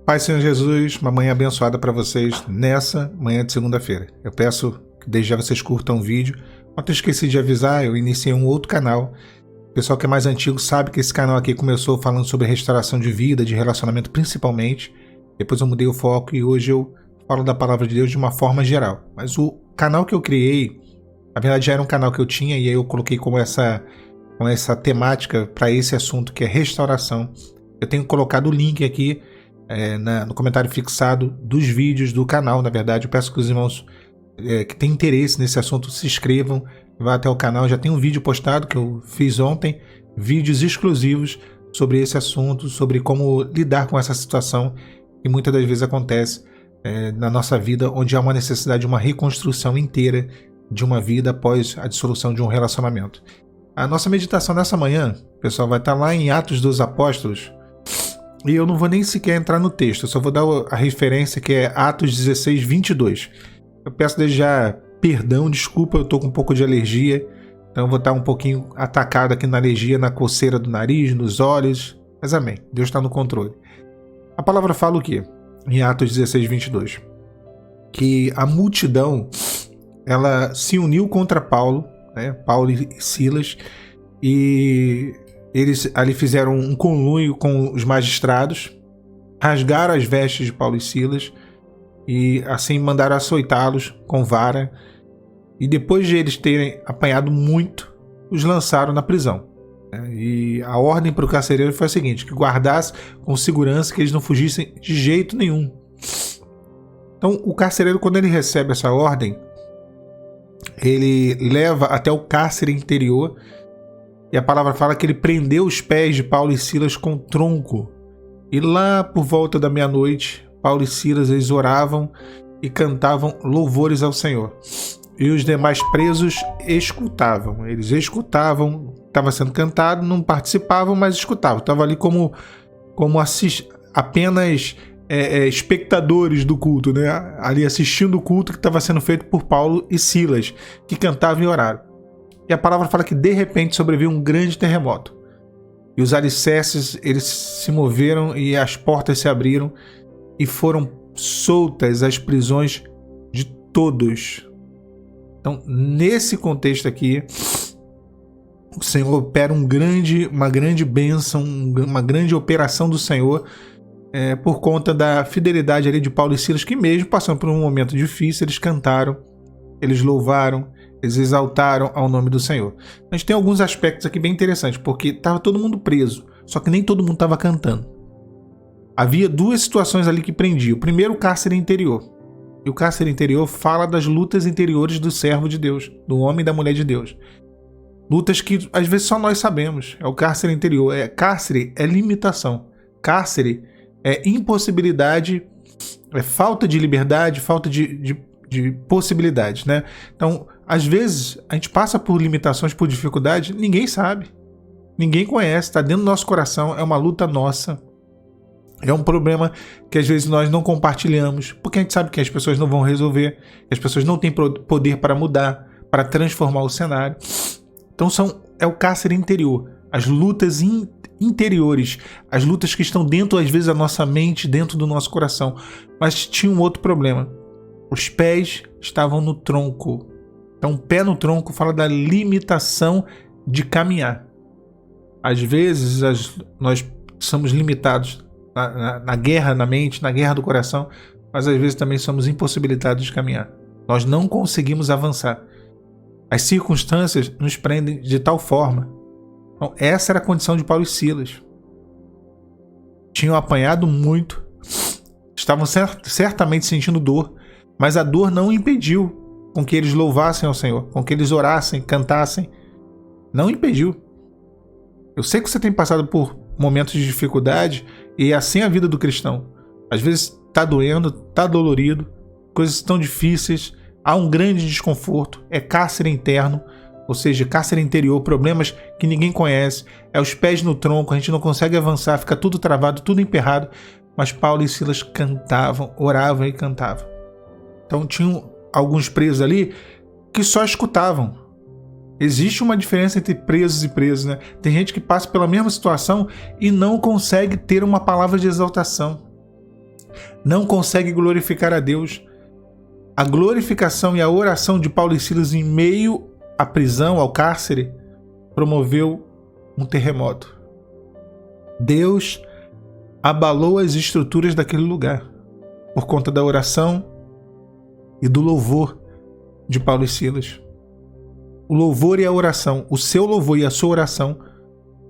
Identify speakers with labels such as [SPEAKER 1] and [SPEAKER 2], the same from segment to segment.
[SPEAKER 1] Pai, Senhor Jesus, uma manhã abençoada para vocês nessa manhã de segunda-feira. Eu peço que desde já vocês curtam o vídeo. Ontem eu esqueci de avisar, eu iniciei um outro canal. O pessoal que é mais antigo sabe que esse canal aqui começou falando sobre restauração de vida, de relacionamento principalmente. Depois eu mudei o foco e hoje eu falo da palavra de Deus de uma forma geral. Mas o canal que eu criei, na verdade já era um canal que eu tinha e aí eu coloquei como essa temática para esse assunto que é restauração. Eu tenho colocado o link aqui no comentário fixado dos vídeos do canal. Na verdade, eu peço que os irmãos que têm interesse nesse assunto se inscrevam, vá até o canal. Já tem um vídeo postado que eu fiz ontem, vídeos exclusivos sobre esse assunto, sobre como lidar com essa situação que muitas das vezes acontece na nossa vida, onde há uma necessidade de uma reconstrução inteira de uma vida após a dissolução de um relacionamento. A nossa meditação nessa manhã, pessoal, vai estar lá em Atos dos Apóstolos. E eu não vou nem sequer entrar no texto, eu só vou dar a referência que é Atos 16, 22. Eu peço desde já perdão, desculpa, eu estou com um pouco de alergia, então eu vou estar um pouquinho atacado aqui na alergia, na coceira do nariz, nos olhos, mas amém, Deus está no controle. A palavra fala o quê? Em Atos 16, 22. Que a multidão, ela se uniu contra Paulo, né? Paulo e Silas, e eles ali fizeram um conluio com os magistrados, rasgaram as vestes de Paulo e Silas e assim mandaram açoitá-los com vara, e depois de eles terem apanhado muito, os lançaram na prisão. E a ordem para o carcereiro foi a seguinte: que guardasse com segurança, que eles não fugissem de jeito nenhum. Então o carcereiro, quando ele recebe essa ordem, ele leva até o cárcere interior. E a palavra fala que ele prendeu os pés de Paulo e Silas com tronco. E lá por volta da meia-noite, Paulo e Silas eles oravam e cantavam louvores ao Senhor. E os demais presos escutavam. Eles escutavam, estava sendo cantado, não participavam, mas escutavam. Estavam ali como apenas espectadores do culto, né? Ali assistindo o culto que estava sendo feito por Paulo e Silas, que cantavam e oraram. E a palavra fala que de repente sobreveio um grande terremoto. E os alicerces eles se moveram e as portas se abriram e foram soltas as prisões de todos. Então, nesse contexto aqui, o Senhor opera uma grande bênção, uma grande operação do Senhor por conta da fidelidade ali de Paulo e Silas, que mesmo passando por um momento difícil, eles cantaram, eles louvaram, eles exaltaram ao nome do Senhor. A gente tem alguns aspectos aqui bem interessantes, porque estava todo mundo preso, só que nem todo mundo estava cantando. Havia duas situações ali que prendiam. O primeiro, o cárcere interior. E o cárcere interior fala das lutas interiores do servo de Deus, do homem e da mulher de Deus. Lutas que às vezes só nós sabemos. É o cárcere interior. Cárcere é limitação. Cárcere é impossibilidade, é falta de liberdade, falta de possibilidades, né? Então, às vezes, a gente passa por limitações, por dificuldade, ninguém sabe. Ninguém conhece, está dentro do nosso coração, é uma luta nossa. É um problema que às vezes nós não compartilhamos, porque a gente sabe que as pessoas não vão resolver, que as pessoas não têm poder para mudar, para transformar o cenário. Então é o cárcere interior, as lutas interiores, as lutas que estão dentro, às vezes, da nossa mente, dentro do nosso coração. Mas tinha um outro problema. Os pés estavam no tronco. Então, pé no tronco fala da limitação de caminhar. Às vezes, nós somos limitados na guerra na mente, na guerra do coração, mas às vezes também somos impossibilitados de caminhar. Nós não conseguimos avançar. As circunstâncias nos prendem de tal forma. Então, essa era a condição de Paulo e Silas. Tinham apanhado muito, estavam certamente sentindo dor, mas a dor não impediu com que eles louvassem ao Senhor, com que eles orassem, cantassem. Não impediu. Eu sei que você tem passado por momentos de dificuldade e é assim a vida do cristão. Às vezes está doendo, está dolorido, coisas estão difíceis, há um grande desconforto, é cárcere interno, ou seja, cárcere interior, problemas que ninguém conhece, é os pés no tronco, a gente não consegue avançar, fica tudo travado, tudo emperrado, mas Paulo e Silas cantavam, oravam e cantavam. Então tinham alguns presos ali que só escutavam. Existe uma diferença entre presos e presos, né? Tem gente que passa pela mesma situação e não consegue ter uma palavra de exaltação. não consegue glorificar a Deus. A glorificação e a oração de Paulo e Silas em meio à prisão, ao cárcere, promoveu um terremoto. Deus abalou as estruturas daquele lugar por conta da oração e do louvor de Paulo e Silas. O louvor e a oração, o seu louvor e a sua oração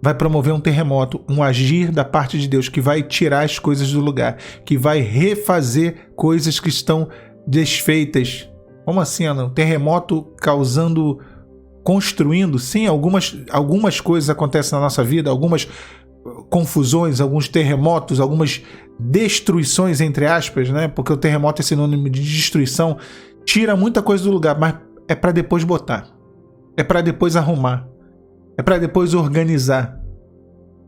[SPEAKER 1] vai promover um terremoto, um agir da parte de Deus que vai tirar as coisas do lugar, que vai refazer coisas que estão desfeitas. Como assim, Alan? Um terremoto causando, construindo? Sim, algumas coisas acontecem na nossa vida, algumas confusões, alguns terremotos, algumas destruições, entre aspas, né? Porque o terremoto é sinônimo de destruição, tira muita coisa do lugar, mas é para depois botar, é para depois arrumar, é para depois organizar.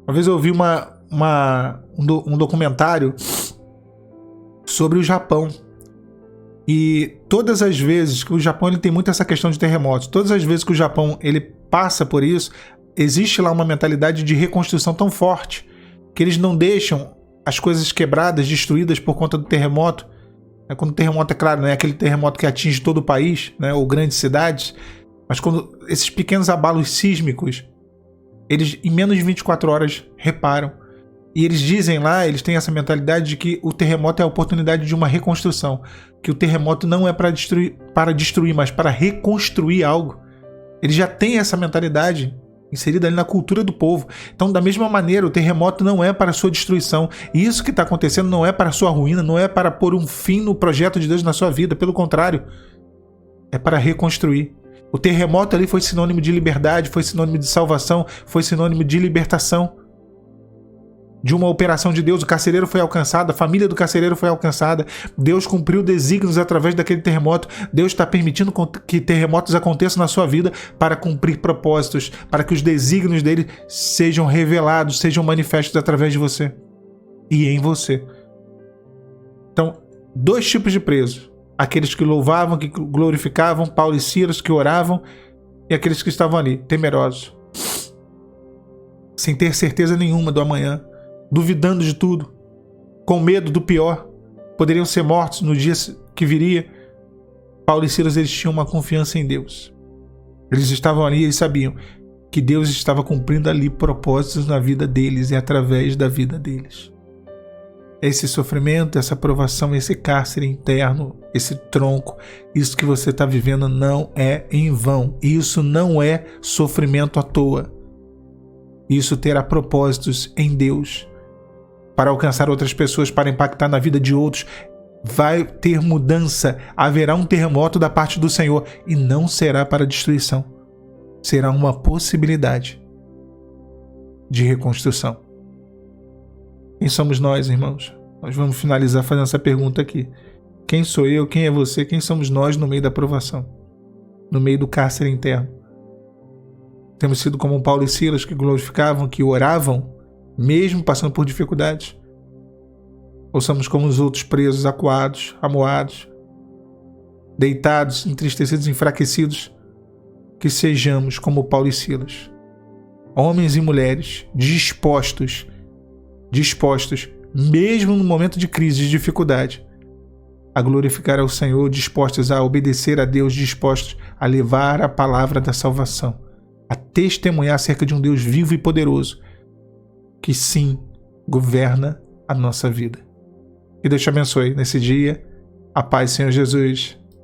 [SPEAKER 1] Uma vez eu ouvi um documentário sobre o Japão, e todas as vezes que o Japão ele tem muito essa questão de terremotos, todas as vezes que o Japão ele passa por isso, existe lá uma mentalidade de reconstrução tão forte que eles não deixam as coisas quebradas, destruídas por conta do terremoto. Quando o terremoto, é claro, não é aquele terremoto que atinge todo o país, né, ou grandes cidades, mas quando esses pequenos abalos sísmicos, eles em menos de 24 horas reparam. E eles dizem lá, eles têm essa mentalidade de que o terremoto é a oportunidade de uma reconstrução, que o terremoto não é para destruir, mas para reconstruir algo. Eles já têm essa mentalidade inserida ali na cultura do povo. Então, da mesma maneira, o terremoto não é para a sua destruição. E isso que está acontecendo não é para a sua ruína, não é para pôr um fim no projeto de Deus na sua vida. Pelo contrário, é para reconstruir. O terremoto ali foi sinônimo de liberdade, foi sinônimo de salvação, foi sinônimo de libertação. De uma operação de Deus, o carcereiro foi alcançado, a família do carcereiro foi alcançada, Deus cumpriu desígnios através daquele terremoto. Deus está permitindo que terremotos aconteçam na sua vida para cumprir propósitos, para que os desígnios dele sejam revelados, sejam manifestos através de você e em você. Então, dois tipos de presos: aqueles que louvavam, que glorificavam, Paulo e Silas, que oravam, e aqueles que estavam ali, temerosos, sem ter certeza nenhuma do amanhã, duvidando de tudo, com medo do pior, poderiam ser mortos no dia que viria. Paulo e Silas, eles tinham uma confiança em Deus. Eles estavam ali e eles sabiam que Deus estava cumprindo ali propósitos na vida deles e através da vida deles. Esse sofrimento, essa provação, esse cárcere interno, esse tronco, isso que você está vivendo não é em vão. Isso não é sofrimento à toa. Isso terá propósitos em Deus, para alcançar outras pessoas, para impactar na vida de outros. Vai ter mudança, haverá um terremoto da parte do Senhor e não será para destruição. Será uma possibilidade de reconstrução. Quem somos nós, irmãos? Nós vamos finalizar fazendo essa pergunta aqui. Quem sou eu? Quem é você? Quem somos nós no meio da provação? No meio do cárcere interno? Temos sido como Paulo e Silas, que glorificavam, que oravam, mesmo passando por dificuldades? Ou somos como os outros presos, acuados, amuados, deitados, entristecidos, enfraquecidos? Que sejamos como Paulo e Silas, homens e mulheres dispostos, mesmo no momento de crise, de dificuldade, a glorificar ao Senhor, dispostos a obedecer a Deus, dispostos a levar a palavra da salvação, a testemunhar acerca de um Deus vivo e poderoso, que sim, governa a nossa vida. Que Deus te abençoe nesse dia. A paz, Senhor Jesus.